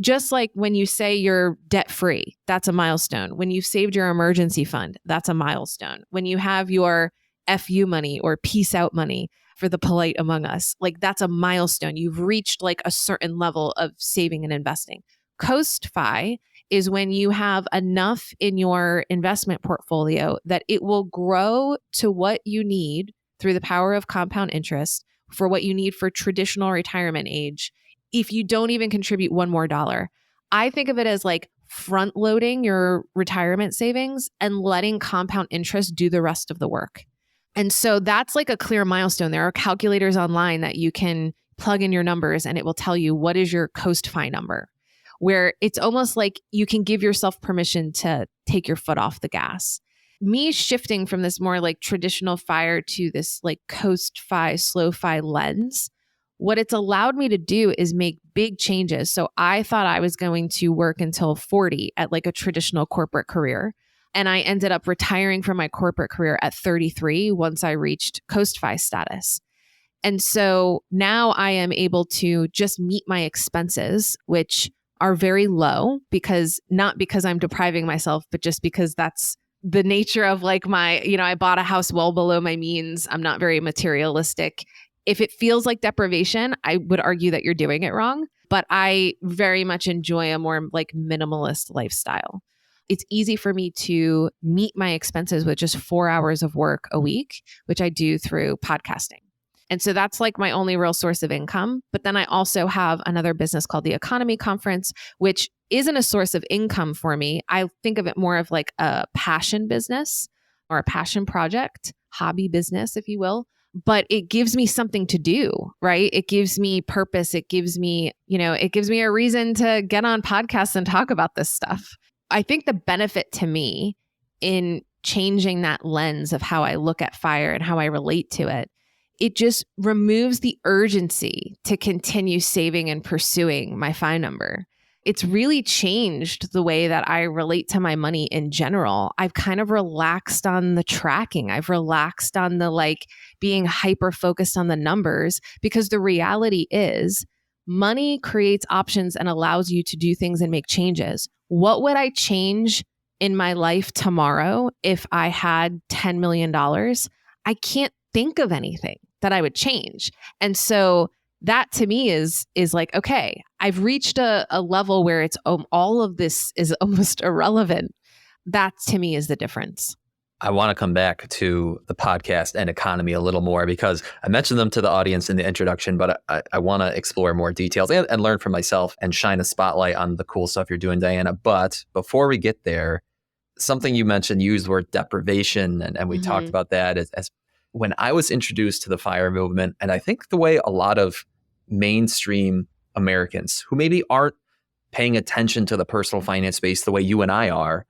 Just like when you say you're debt free, that's a milestone. When you've saved your emergency fund, that's a milestone. When you have your FU money or peace out money for the polite among us, like that's a milestone. You've reached like a certain level of saving and investing. CoastFi is when you have enough in your investment portfolio that it will grow to what you need through the power of compound interest for what you need for traditional retirement age. If you don't even contribute $1 more, I think of it as like front loading your retirement savings and letting compound interest do the rest of the work. And so that's like a clear milestone. There are calculators online that you can plug in your numbers and it will tell you what is your CoastFi number, where it's almost like you can give yourself permission to take your foot off the gas. Me shifting from this more like traditional FIRE to this like CoastFi, SlowFi lens, what it's allowed me to do is make big changes. So I thought I was going to work until 40 at like a traditional corporate career. And I ended up retiring from my corporate career at 33 once I reached CoastFi status. And so now I am able to just meet my expenses, which are very low, because not because I'm depriving myself, but just because that's the nature of like my, I bought a house well below my means. I'm not very materialistic. If it feels like deprivation, I would argue that you're doing it wrong. But I very much enjoy a more like minimalist lifestyle. It's easy for me to meet my expenses with just 4 hours of work a week, which I do through podcasting. And so that's like my only real source of income. But then I also have another business called the EconoMe Conference, which isn't a source of income for me. I think of it more of like a passion business or a passion project, hobby business, if you will. But it gives me something to do, right? It gives me purpose. It gives me, it gives me a reason to get on podcasts and talk about this stuff. I think the benefit to me in changing that lens of how I look at fire and how I relate to it, it just removes the urgency to continue saving and pursuing my FI number. It's really changed the way that I relate to my money in general. I've kind of relaxed on the tracking. I've relaxed on the being hyper focused on the numbers, because the reality is money creates options and allows you to do things and make changes. What would I change in my life tomorrow if I had $10 million? I can't think of anything that I would change. And so that to me is like, okay, I've reached a level where it's all of this is almost irrelevant. That to me is the difference. I want to come back to the podcast and EconoMe a little more, because I mentioned them to the audience in the introduction, but I want to explore more details and learn from myself and shine a spotlight on the cool stuff you're doing, Diana. But before we get there, something you mentioned, you used the word deprivation, and we talked about that as when I was introduced to the FIRE movement, and I think the way a lot of mainstream Americans who maybe aren't paying attention to the personal finance space the way you and I are,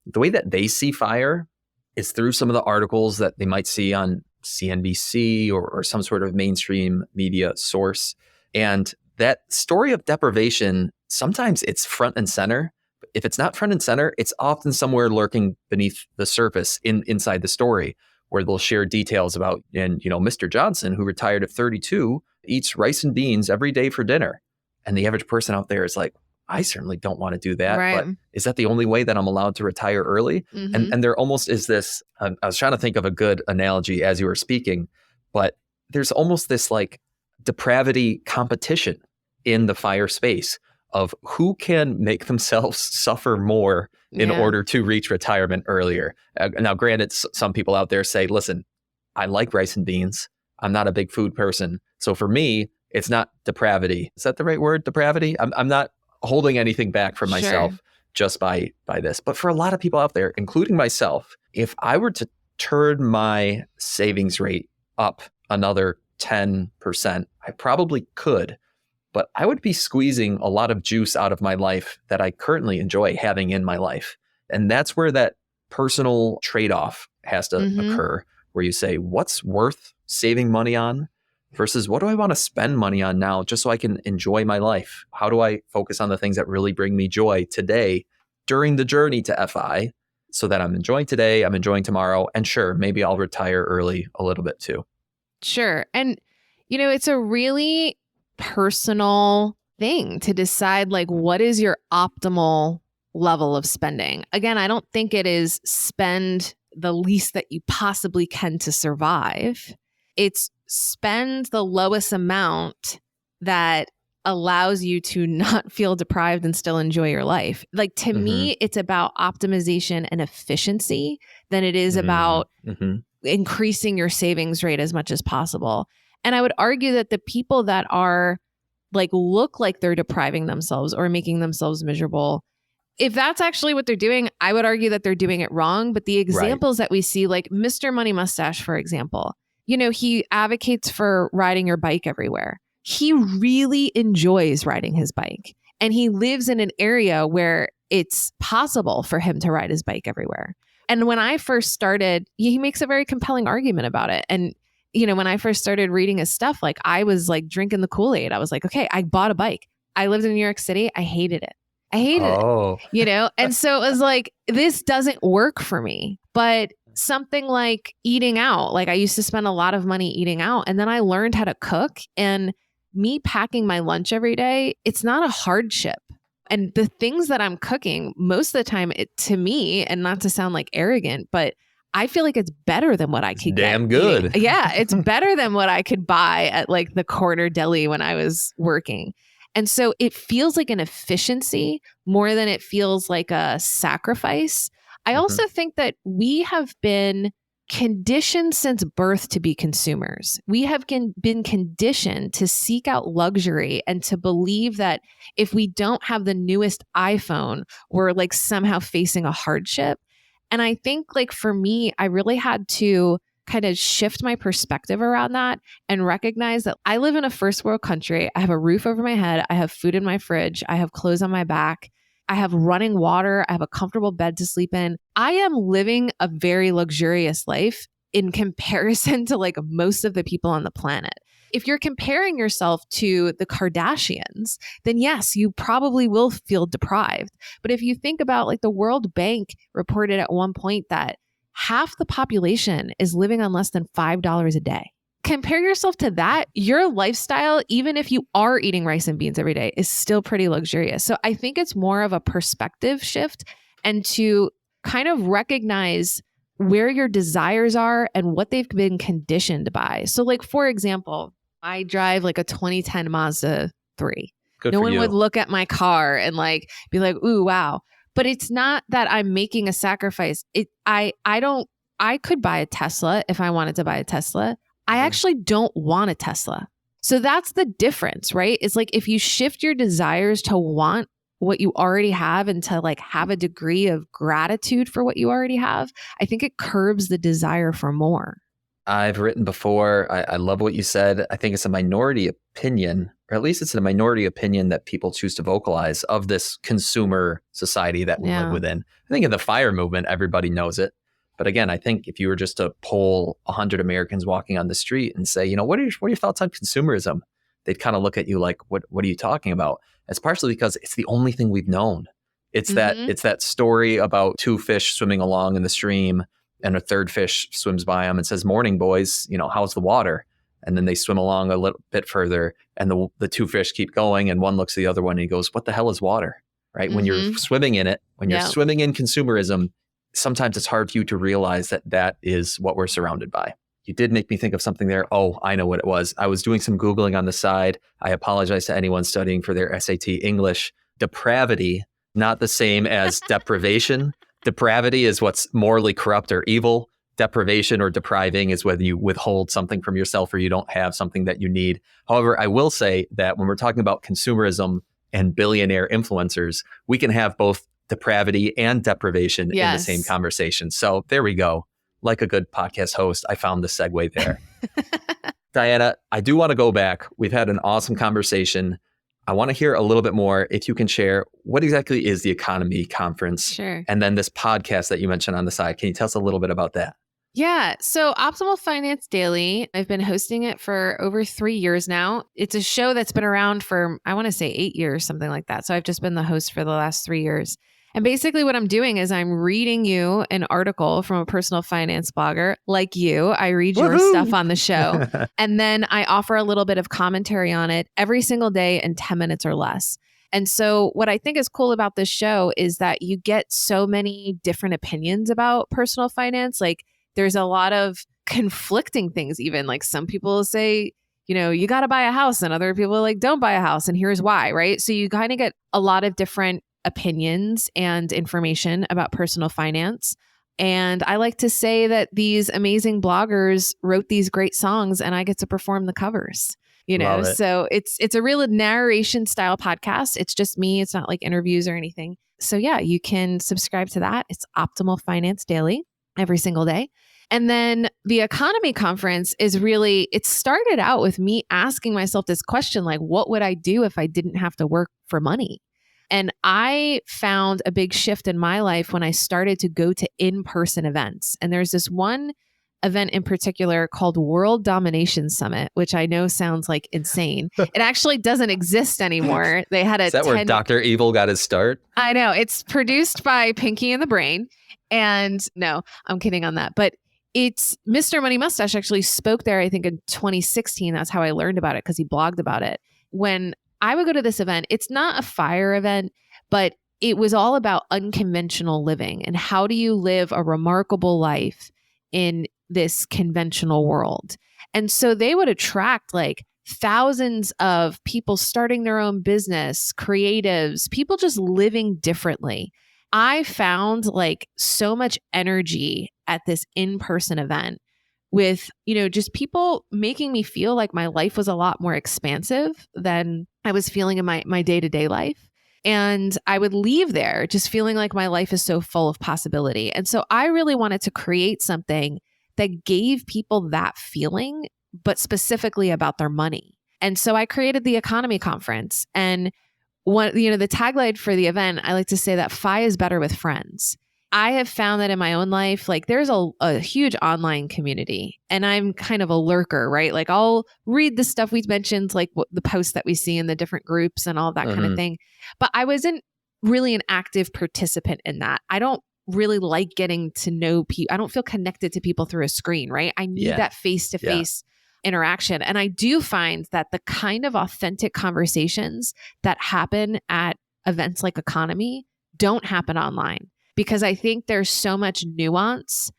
the way that they see FIRE is through some of the articles that they might see on CNBC or some sort of mainstream media source. And that story of deprivation, sometimes it's front and center. If it's not front and center, it's often somewhere lurking beneath the surface inside the story, where they'll share details about, and Mr. Johnson, who retired at 32, eats rice and beans every day for dinner. And the average person out there is like, I certainly don't want to do that. Right. But is that the only way that I'm allowed to retire early? And there almost is this, I was trying to think of a good analogy as you were speaking, but there's almost this like depravity competition in the FIRE space of who can make themselves suffer more in order to reach retirement earlier. Now, granted, some people out there say, listen, I like rice and beans. I'm not a big food person. So for me, it's not depravity. Is that the right word? Depravity? I'm not holding anything back from myself just by this. But for a lot of people out there, including myself, if I were to turn my savings rate up another 10%, I probably could. But I would be squeezing a lot of juice out of my life that I currently enjoy having in my life. And that's where that personal trade-off has to occur, where you say, what's worth saving money on versus what do I want to spend money on now just so I can enjoy my life? How do I focus on the things that really bring me joy today during the journey to FI, so that I'm enjoying today, I'm enjoying tomorrow, and sure, maybe I'll retire early a little bit too. Sure. And, it's a really personal thing to decide, like, what is your optimal level of spending? Again, I don't think it is spend the least that you possibly can to survive. It's spend the lowest amount that allows you to not feel deprived and still enjoy your life. Like, to me, it's about optimization and efficiency than it is about increasing your savings rate as much as possible. And I would argue that the people that are look like they're depriving themselves or making themselves miserable, if that's actually what they're doing, I would argue that they're doing it wrong. But the examples that we see, like Mr. Money Mustache, for example, he advocates for riding your bike everywhere. He really enjoys riding his bike. And he lives in an area where it's possible for him to ride his bike everywhere. And when I first started, he makes a very compelling argument about it. And when I first started reading his stuff, I was drinking the Kool-Aid. I was like, okay, I bought a bike. I lived in New York City. I hated it. And so it was like, this doesn't work for me. But something like eating out, I used to spend a lot of money eating out. And then I learned how to cook, and me packing my lunch every day, it's not a hardship. And the things that I'm cooking, most of the time, to me, and not to sound arrogant, but I feel like it's better than what I could get. Damn good. eating. Yeah, it's better than what I could buy at like the corner deli when I was working. And so it feels like an efficiency more than it feels like a sacrifice. I also think that we have been conditioned since birth to be consumers. We have been conditioned to seek out luxury and to believe that if we don't have the newest iPhone, we're like somehow facing a hardship. And I think like for me, I really had to kind of shift my perspective around that and recognize that I live in a first world country. I have a roof over my head. I have food in my fridge. I have clothes on my back. I have running water. I have a comfortable bed to sleep in. I am living a very luxurious life in comparison to like most of the people on the planet. If you're comparing yourself to the Kardashians, then yes, you probably will feel deprived. But if you think about like the World Bank reported at one point that half the population is living on less than $5 a day. Compare yourself to that. Your lifestyle, even if you are eating rice and beans every day, is still pretty luxurious. So I think it's more of a perspective shift and to kind of recognize where your desires are and what they've been conditioned by. So like, for example, I drive like a 2010 Mazda 3. Good no for one you. would look at my car and like be like, ooh, wow. But it's not that I'm making a sacrifice. I could buy a Tesla if I wanted to buy a Tesla. I actually don't want a Tesla. So that's the difference, right? It's like if you shift your desires to want what you already have and to like have a degree of gratitude for what you already have, I think it curbs the desire for more. I've written before. I love what you said. I think it's a minority opinion, or at least it's a minority opinion that people choose to vocalize of this consumer society that we live within. I think in the FIRE movement, everybody knows it. But again, I think if you were just to poll 100 Americans walking on the street and say, you know, what are your thoughts on consumerism? They'd kind of look at you like, what are you talking about? It's partially because it's the only thing we've known. It's that story about two fish swimming along in the stream and a third fish swims by them and says, morning, boys, you know, how's the water? And then they swim along a little bit further and the two fish keep going and one looks at the other one and he goes, what the hell is water? Right? When you're swimming in it, when you're swimming in consumerism, sometimes it's hard for you to realize that that is what we're surrounded by. You did make me think of something there. Oh, I know what it was. I was doing some Googling on the side. I apologize to anyone studying for their SAT English. Depravity, not the same as deprivation. Depravity is what's morally corrupt or evil. Deprivation or depriving is whether you withhold something from yourself or you don't have something that you need. However, I will say that when we're talking about consumerism and billionaire influencers, we can have both depravity and deprivation in the same conversation. So there we go. Like a good podcast host, I found the segue there. Diana, I do want to go back. We've had an awesome conversation. I want to hear a little bit more, if you can share, what exactly is the EconoMe Conference? Sure. And then this podcast that you mentioned on the side. Can you tell us a little bit about that? Yeah. So Optimal Finance Daily, I've been hosting it for over 3 years now. It's a show that's been around for, I want to say 8 years, something like that. So I've just been the host for the last 3 years. And basically what I'm doing is I'm reading you an article from a personal finance blogger like you. I read your stuff on the show. And then I offer a little bit of commentary on it every single day in 10 minutes or less. And so what I think is cool about this show is that you get so many different opinions about personal finance. Like there's a lot of conflicting things even. Like some people say, you know, you got to buy a house and other people are like, don't buy a house. And here's why, right? So you kind of get a lot of different opinions and information about personal finance. And I like to say that these amazing bloggers wrote these great songs and I get to perform the covers, you know? So it's a real narration style podcast. It's just me. It's not like interviews or anything. So yeah, you can subscribe to that. It's Optimal Finance Daily every single day. And then the EconoMe Conference is really, it started out with me asking myself this question, like, what would I do if I didn't have to work for money? And I found a big shift in my life when I started to go to in-person events. And there's this one event in particular called World Domination Summit, which I know sounds like insane. It actually doesn't exist anymore. They had a Is that where Dr. Evil got his start? I know. It's produced by Pinky and the Brain. And no, I'm kidding on that. But it's Mr. Money Mustache actually spoke there, I think in 2016. That's how I learned about it because he blogged about it. When I would go to this event, it's not a FIRE event, but it was all about unconventional living and how do you live a remarkable life in this conventional world. And so they would attract like thousands of people starting their own business, creatives, people just living differently. I found like so much energy at this in-person event with, just people making me feel like my life was a lot more expansive than I was feeling in my day-to-day life. And I would leave there just feeling like my life is so full of possibility. And so I really wanted to create something that gave people that feeling, but specifically about their money. And so I created the EconoMe Conference. And the tagline for the event, I like to say that FI is better with friends. I have found that in my own life, like there's a huge online community and I'm kind of a lurker, right? Like I'll read the stuff we've mentioned, like the posts that we see in the different groups and all that kind of thing. But I wasn't really an active participant in that. I don't really like getting to know people. I don't feel connected to people through a screen, right? I need that face-to-face interaction. And I do find that the kind of authentic conversations that happen at events like EconoMe don't happen online. Because I think there's so much nuance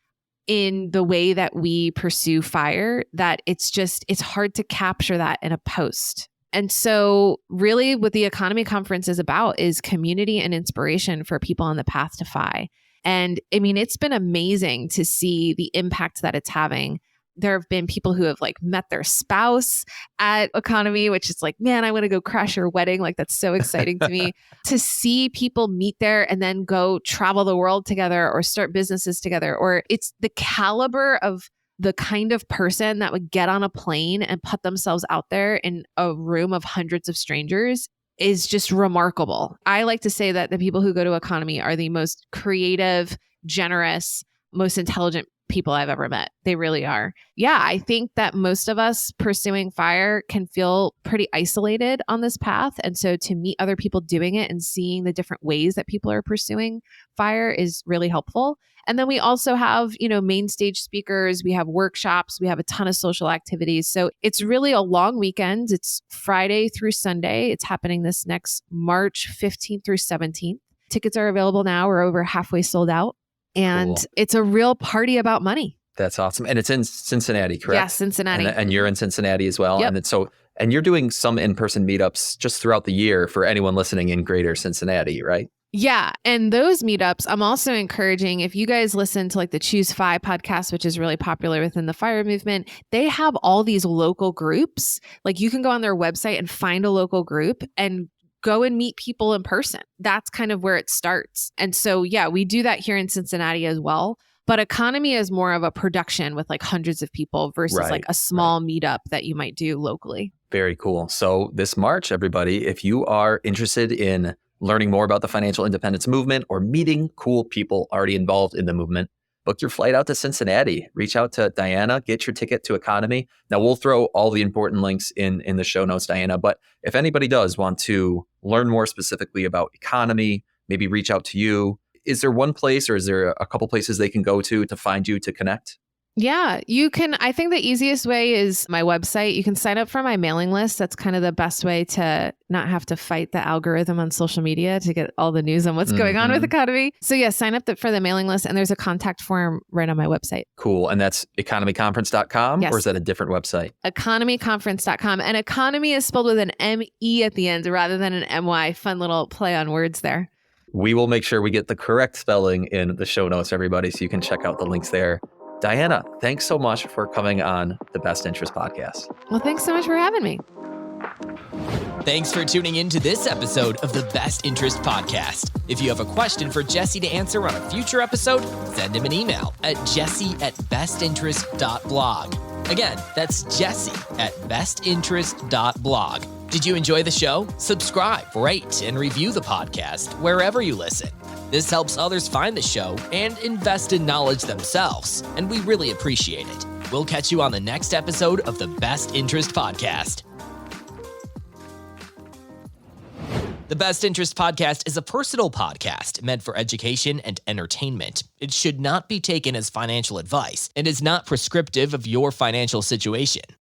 in the way that we pursue FIRE that it's hard to capture that in a post. And so really what the EconoMe Conference is about is community and inspiration for people on the path to FI. And I mean, it's been amazing to see the impact that it's having. There have been people who have like met their spouse at EconoMe, which is like, man, I want to go crash your wedding. Like that's so exciting to me to see people meet there and then go travel the world together or start businesses together. Or it's the caliber of the kind of person that would get on a plane and put themselves out there in a room of hundreds of strangers is just remarkable. I like to say that the people who go to EconoMe are the most creative, generous, most intelligent people I've ever met. They really are. Yeah, I think that most of us pursuing FIRE can feel pretty isolated on this path. And so to meet other people doing it and seeing the different ways that people are pursuing FIRE is really helpful. And then we also have, main stage speakers, we have workshops, we have a ton of social activities. So it's really a long weekend. It's Friday through Sunday. It's happening this next March 15th through 17th. Tickets are available now. We're over halfway sold out. And It's a real party about money. That's awesome. And it's in Cincinnati, correct? Yeah, Cincinnati. And you're in Cincinnati as well. Yep. And you're doing some in-person meetups just throughout the year for anyone listening in greater Cincinnati, right? Yeah. And those meetups, I'm also encouraging, if you guys listen to like the CoastFI podcast, which is really popular within the FIRE movement, they have all these local groups. Like you can go on their website and find a local group and go and meet people in person. That's kind of where it starts. And so, yeah, we do that here in Cincinnati as well. But EconoMe is more of a production with like hundreds of people versus like a small meetup that you might do locally. Very cool. So this March, everybody, if you are interested in learning more about the financial independence movement or meeting cool people already involved in the movement, book your flight out to Cincinnati. Reach out to Diana, get your ticket to EconoMe. Now, we'll throw all the important links in the show notes, Diana. But if anybody does want to learn more specifically about EconoMe, maybe reach out to you, is there one place or is there a couple places they can go to find you to connect? Yeah, you can. I think the easiest way is my website. You can sign up for my mailing list. That's kind of the best way to not have to fight the algorithm on social media to get all the news on what's going on with EconoMe. So yeah, sign up for the mailing list and there's a contact form right on my website. Cool. And that's economeconference.com or is that a different website? EconoMeConference.com. And EconoMe is spelled with an M-E at the end rather than an M-Y. Fun little play on words there. We will make sure we get the correct spelling in the show notes, everybody, so you can check out the links there. Diana, thanks so much for coming on the Best Interest Podcast. Well, thanks so much for having me. Thanks for tuning in to this episode of the Best Interest Podcast. If you have a question for Jesse to answer on a future episode, send him an email at jesse@bestinterest.blog. Again, that's jesse@bestinterest.blog. Did you enjoy the show? Subscribe, rate, and review the podcast wherever you listen. This helps others find the show and invest in knowledge themselves, and we really appreciate it. We'll catch you on the next episode of the Best Interest Podcast. The Best Interest Podcast is a personal podcast meant for education and entertainment. It should not be taken as financial advice and is not prescriptive of your financial situation.